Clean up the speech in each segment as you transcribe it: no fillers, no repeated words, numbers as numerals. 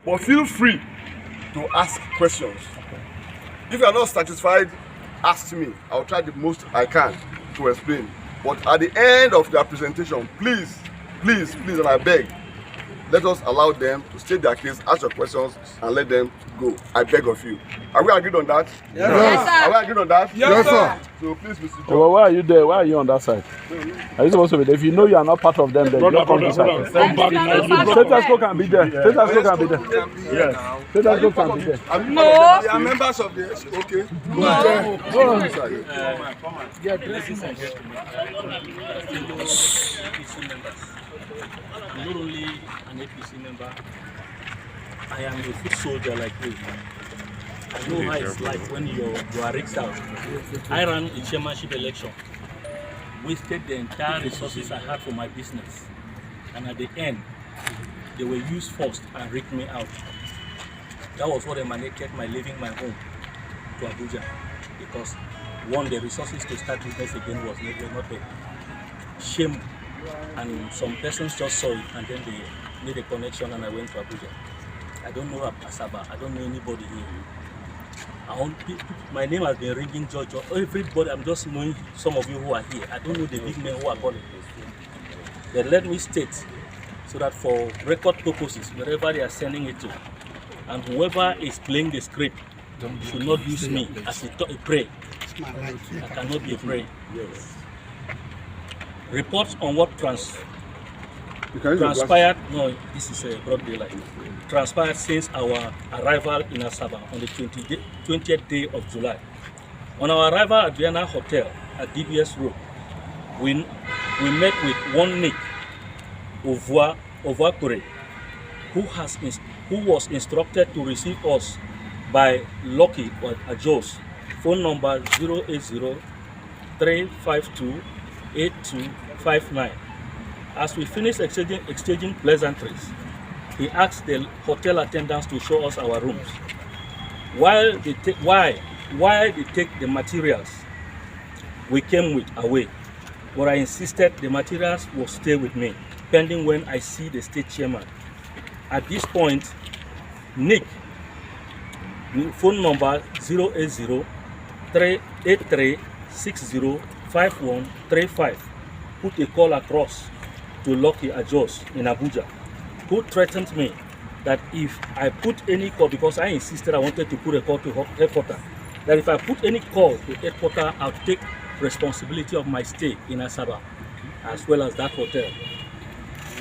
But feel free to ask questions. If you are not satisfied, ask me. I'll try the most I can to explain. But at the end of their presentation, please, and I beg, let us allow them to state their case, ask your questions, and let them go. I beg of you. Are we agreed on that? Yes, sir. Are we agreed on that? Yes, sir. So please, Mr. John. Well, why are you there? Why are you on that side? Are you supposed to be there? If you know you are not part of them, then you come this side. Status quo can be there. Status quo can be there. Yes. Status quo can be there. No. They are members of the okay. Go ahead. Go on. I'm not only an APC member, I am a foot soldier like you. I know how it's like when you are rigged out. I ran a chairmanship election, wasted the entire resources I had for my business, and at the end, they were used first and rigged me out. That was what emanated my leaving my home to Abuja, because one, the resources to start business again was not there. Shame. And some persons just saw it and then they made a connection and I went to Abuja. I don't know Asaba, I don't know anybody here. My name has been ringing George. Everybody, I'm just knowing some of you who are here. I don't know the big men who are calling. They let me state so that for record purposes, wherever they are sending it to, and whoever is playing the script should not use me as a prey. I cannot be a prey. Yes. Reports on what transpired, no, this is a broad daylight, transpired since our arrival in Asaba on the 20th day of July. On our arrival at Vienna Hotel at DBS Road, we met with one Nick Ovakure, who was instructed to receive us by Lucky or Ajos, phone number 080-352-8259. As we finished exchanging pleasantries, he asked the hotel attendants to show us our rooms. While they take the materials we came with away, but I insisted the materials will stay with me, pending when I see the state chairman. At this point, Nick, phone number 080-383-605135, put a call across to Lucky Ajos in Abuja, who threatened me that if I put any call, because I insisted I wanted to put a call to headquarters, that if I put any call to headquarters, I'll take responsibility of my stay in Asaba, as well as that hotel.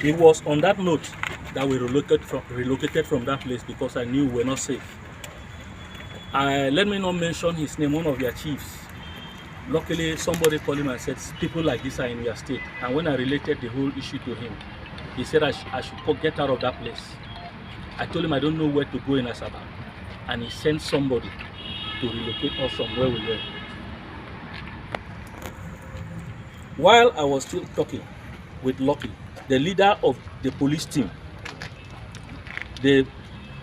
It was on that note that we relocated from that place because I knew we were not safe. Let me not mention his name, one of their chiefs. Luckily, somebody called him and said, people like this are in your state. And when I related the whole issue to him, he said I should get out of that place. I told him I don't know where to go in Asaba. And he sent somebody to relocate us from where we were. While I was still talking with Lucky, the leader of the police team, the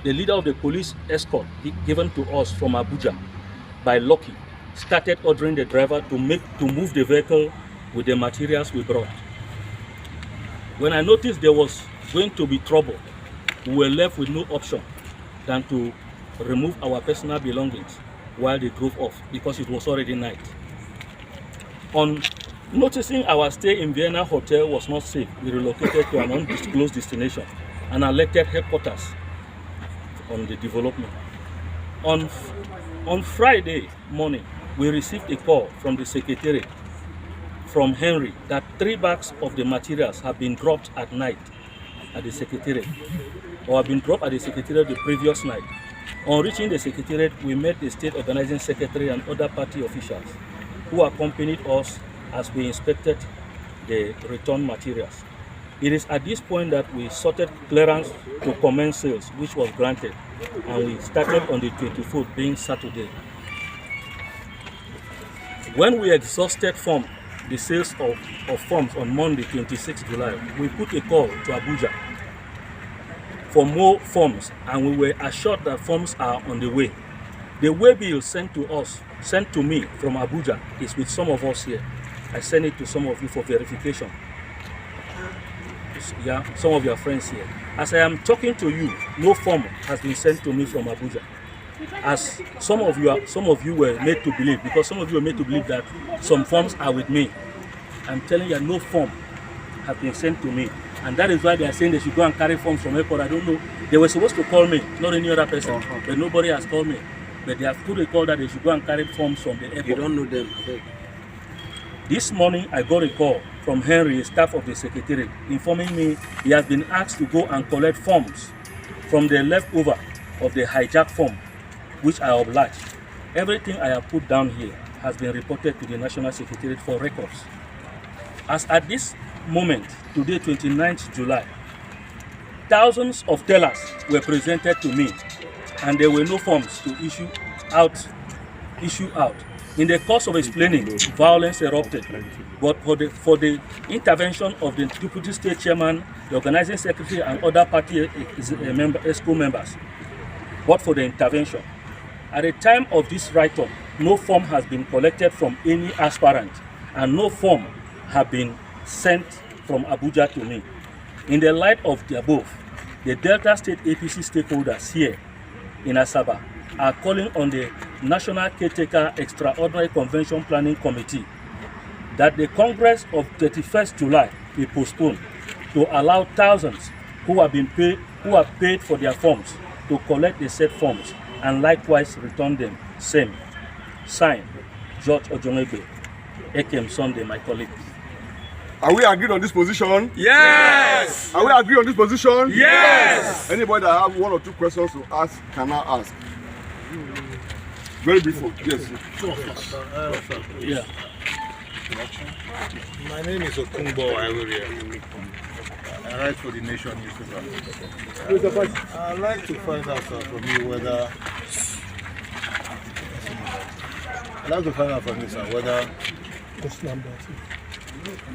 leader of the police escort given to us from Abuja by Lucky, started ordering the driver to move the vehicle with the materials we brought. When I noticed there was going to be trouble, we were left with no option than to remove our personal belongings while they drove off, because it was already night. On noticing our stay in Vienna Hotel was not safe, we relocated to an undisclosed destination and elected headquarters on the development. On Friday morning, we received a call from the secretariat from Henry that 3 bags of the materials have been dropped at night at the secretariat, or have been dropped at the secretariat the previous night. On reaching the secretariat, we met the state organizing secretary and other party officials who accompanied us as we inspected the returned materials. It is at this point that we sought clearance to commence sales, which was granted, and we started on the 24th, being Saturday. When we exhausted the sales of forms on Monday, 26 July, we put a call to Abuja for more forms, and we were assured that forms are on the way. The way bill sent to me from Abuja is with some of us here. I sent it to some of you for verification. Yeah, some of your friends here. As I am talking to you, no form has been sent to me from Abuja. As some of you were made to believe, because some of you were made to believe that some forms are with me. I'm telling you, no form has been sent to me. And that is why they are saying they should go and carry forms from airport. I don't know. They were supposed to call me, not any other person. But nobody has called me. But they have put a call that they should go and carry forms from the airport. You don't know them. This morning, I got a call from Henry, staff of the secretariat, informing me he has been asked to go and collect forms from the leftover of the hijacked form, which I obliged. Everything I have put down here has been reported to the National Secretariat for records. As at this moment, today, 29th July, thousands of tellers were presented to me, and there were no forms to issue out. In the course of explaining, violence erupted, but for the intervention of the Deputy State Chairman, the Organizing Secretary, and other party ESCO members, but for the intervention. At the time of this write-up, no form has been collected from any aspirant, and no form have been sent from Abuja to me. In the light of the above, the Delta State APC stakeholders here in Asaba are calling on the National Caretaker Extraordinary Convention Planning Committee that the Congress of 31st July be postponed to allow thousands who have paid for their forms to collect the said forms and likewise return them. Same. Signed, George Ojongebe, Ekem Sunday, my colleague. Are we agreed on this position? Yes! Are we agreed on this position? Yes! Anybody that have one or two questions to ask can now ask. Very brief. Yes. Yeah. My name is Okumbo Iworia. I write for the Nation newspaper. I'd like to find out from you whether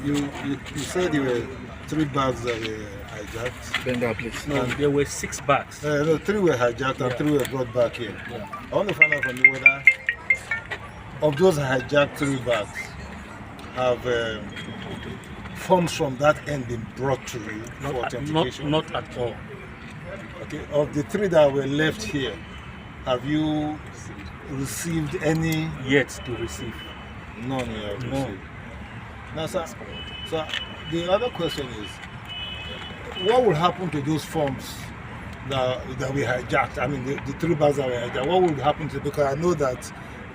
you said there were 3 bags that were hijacked. Bender, please. No, there were 6 bags. No, 3 were hijacked and 3 were brought back here. Yeah. I want to find out from you whether of those hijacked 3 bags have forms from that end been brought to you for authentication? Not at all. Okay, of the 3 that were left here, have you received any? Yet to receive. None you have No. received. Now, sir, so the other question is, what will happen to those forms that we hijacked? I mean, the 3 bags that were hijacked, what will happen to, because I know that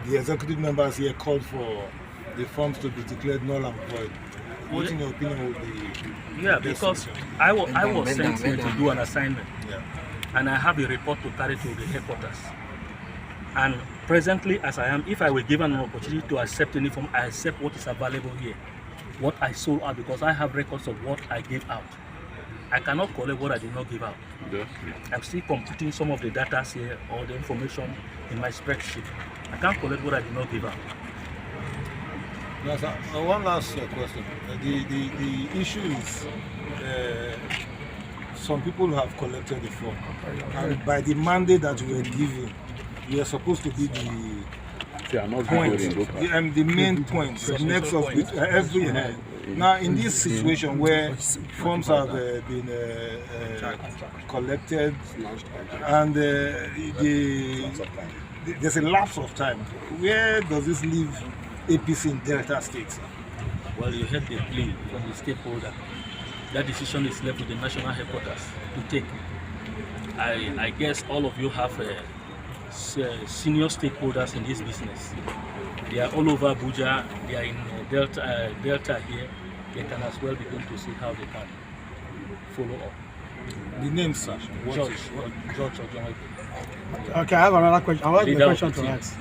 the executive members here called for the forms to be declared null and void. What, in your opinion, would be? Yeah, because I was sent here to do an assignment, Yeah. and I have a report to carry to the headquarters. And presently, as I am, if I were given an opportunity to accept any form, I accept what is available here, what I sold out, because I have records of what I gave out. I cannot collect what I did not give out. I'm still computing some of the data here or the information in my spreadsheet. I can't collect what I did not give out. Now, sir, one last question. The issue is some people have collected the form, and by the mandate that we were given, we are supposed to be the point, the main point, the nexus with every hand. Now, in this situation where forms have been collected and there's a lapse of time, where does this leave APC in Delta State? Well, you heard the plea from the stakeholder. That decision is left with the national headquarters to take. I guess all of you have senior stakeholders in this business. They are all over Abuja. They are in Delta here. They can as well begin to see how they can follow up. The name, sir? George Ojonwe. Okay, I have another question. I have a Leader of question the to team. ask.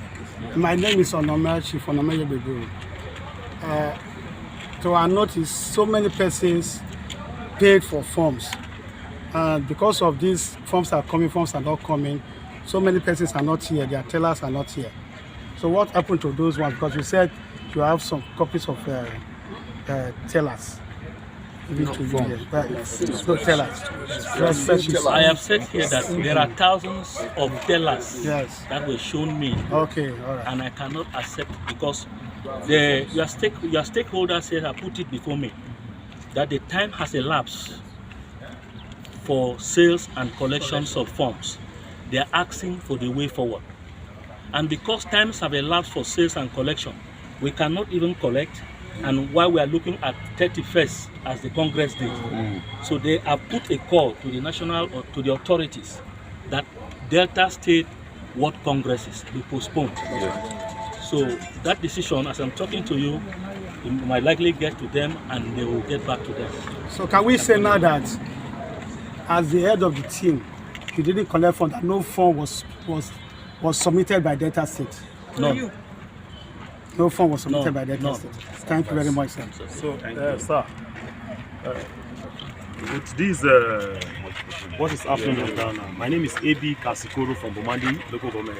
My name is Onome Chief Onome Yebeguru. To our notice, so many persons paid for forms, and because of these forms are coming, forms are not coming, so many persons are not here, their tellers are not here. So what happened to those ones? Because you said you have some copies of tellers. I have said here that there are thousands of tellers Yes. that were shown me, Okay, all right. and I cannot accept because your stakeholders here have put it before me that the time has elapsed for sales and collections of funds. They are asking for the way forward. And because times have elapsed for sales and collection, we cannot even collect, and while we are looking at 31st as the Congress date. So they have put a call to the national or to the authorities that Delta State World Congresses be postponed. So that decision, as I'm talking to you, it might likely get to them and they will get back to them. So can we say now that as the head of the team, you didn't collect fund, that no fund was submitted by Delta State? No. No fund was submitted by Delta No. State. Thank you very much, sir. So, sir, with this, what is happening in Ghana? My name is A.B. Kasikoro from Bomandi, local government.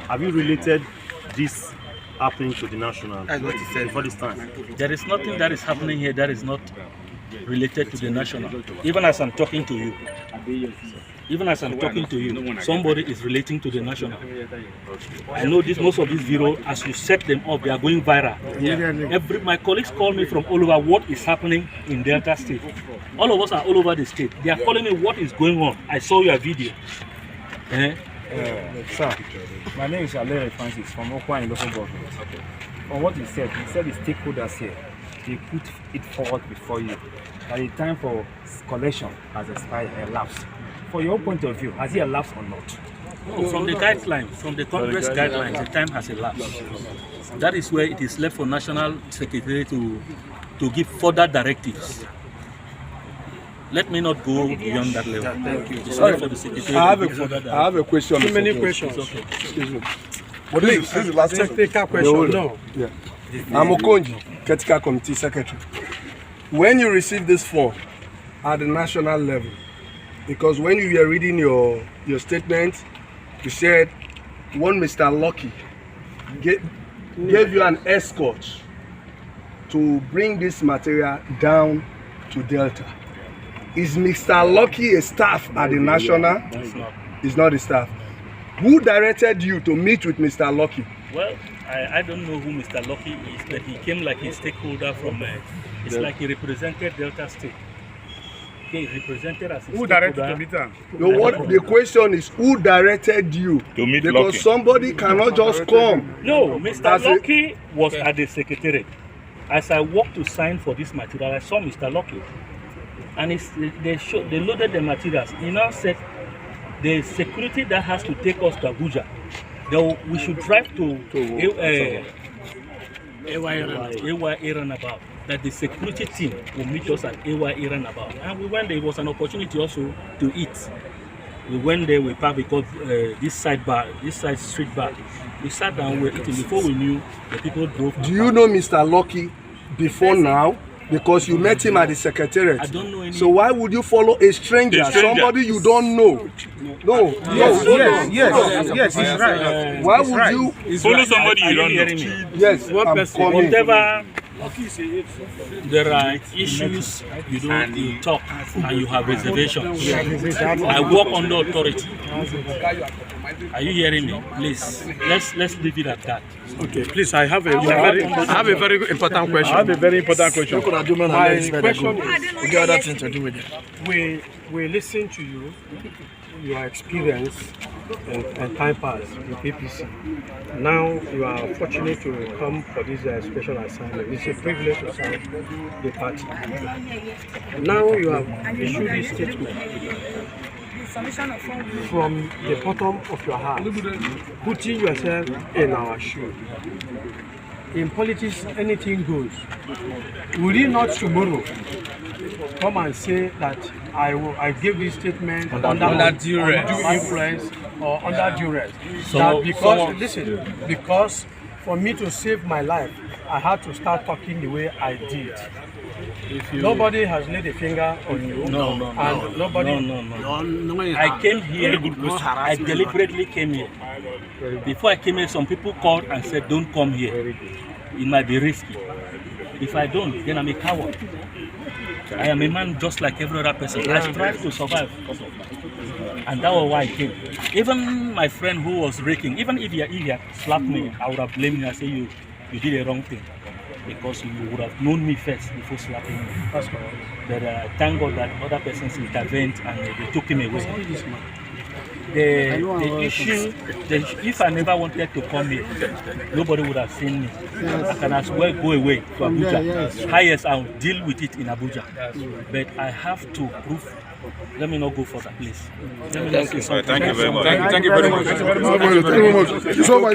Have you related this happening to the national before this time? There is nothing that is happening here that is not related to the national. Even as I'm talking to you, somebody is relating to the national. I know this. Most of these videos, as you set them up, they are going viral. My colleagues call me from all over. What is happening in Delta State? All of us are all over the state. They are calling me. What is going on? I saw your video. Sir, my name is Alere Francis from Okwa in local government. From what he said the stakeholders here, they put it forward before you. That the time for collection has elapsed. For your point of view, has it elapsed or not? No, from the guidelines, from the Congress guidelines, the time has elapsed. That is where it is left for National Secretary to give further directives. Let me not go beyond that level. Thank you. It's left for the Secretary I to give further directives. have a question. Too many Mr. questions. It's okay. Excuse me. But this is the last question. Technical question. No. Yeah. I'm Okonji, Critical Committee Secretary. When you receive this form at the national level, because when you were reading your statement, you said one Mr. Lucky gave you an escort to bring this material down to Delta. Is Mr. Lucky a staff at the national? It's not a staff. Who directed you to meet with Mr. Lucky? Well, I don't know who Mr. Lucky is, but he came like a stakeholder from, it's like he represented Delta State. He represented as a Who stakeholder. directed to meet them? No, what the question is, who directed you To meet because Lucky. somebody cannot just come. No, Mr. As a- Lucky was at the secretariat. As I walked to sign for this material, I saw Mr. Lucky. And they loaded the materials. He now said, the security that has to take us to Abuja, we should drive to AY Runabout. That the security team will meet us at AY Runabout. And we went there. It was an opportunity also to eat. We went there, we parked because this side street bar. We sat down, we were eating. Before we knew, the people drove. Do you know Mr. Lucky before now? Because you met him at the secretariat. I don't know any. So why would you follow a stranger, somebody you don't know? No. Yes, he's right. Why would you? Follow somebody Are you you don't hearing know. me? Yes, I'm coming. Whatever there are issues you talk and you have reservations. I work under authority. Are you hearing me? Please, let's leave it at that. Okay, please, I have a very important question. I have a very important question. My question is, we listen to you, your experience and time pass with APC. Now you are fortunate to come for this special assignment. It's a privilege to serve the party. Now you have issued this statement from the bottom of your heart, putting yourself in our shoe. In politics, anything goes. Will you not tomorrow come and say that I gave this statement under influence or under duress? Because for me to save my life, I had to start talking the way I did. Nobody has laid a finger on you. No. I came here. I deliberately came here. Before I came here, some people called and said, "Don't come here. It might be risky." If I don't, then I'm a coward. I am a man just like every other person. I strive to survive, and that was why I came. Even my friend who was raking, even if he had slapped me, I would have blamed him and say, "You did a wrong thing." because you would have known me first before slapping me. That's correct. But thank God that other persons intervened and they took him away. The issue, if I never wanted to come here, nobody would have seen me. I can as well go away to Abuja. Highest, I'll deal with it in Abuja. But I have to prove. Let me not go further, please. Let me not say something. Thank you very much. Thank you very much. Thank you very much. It's over.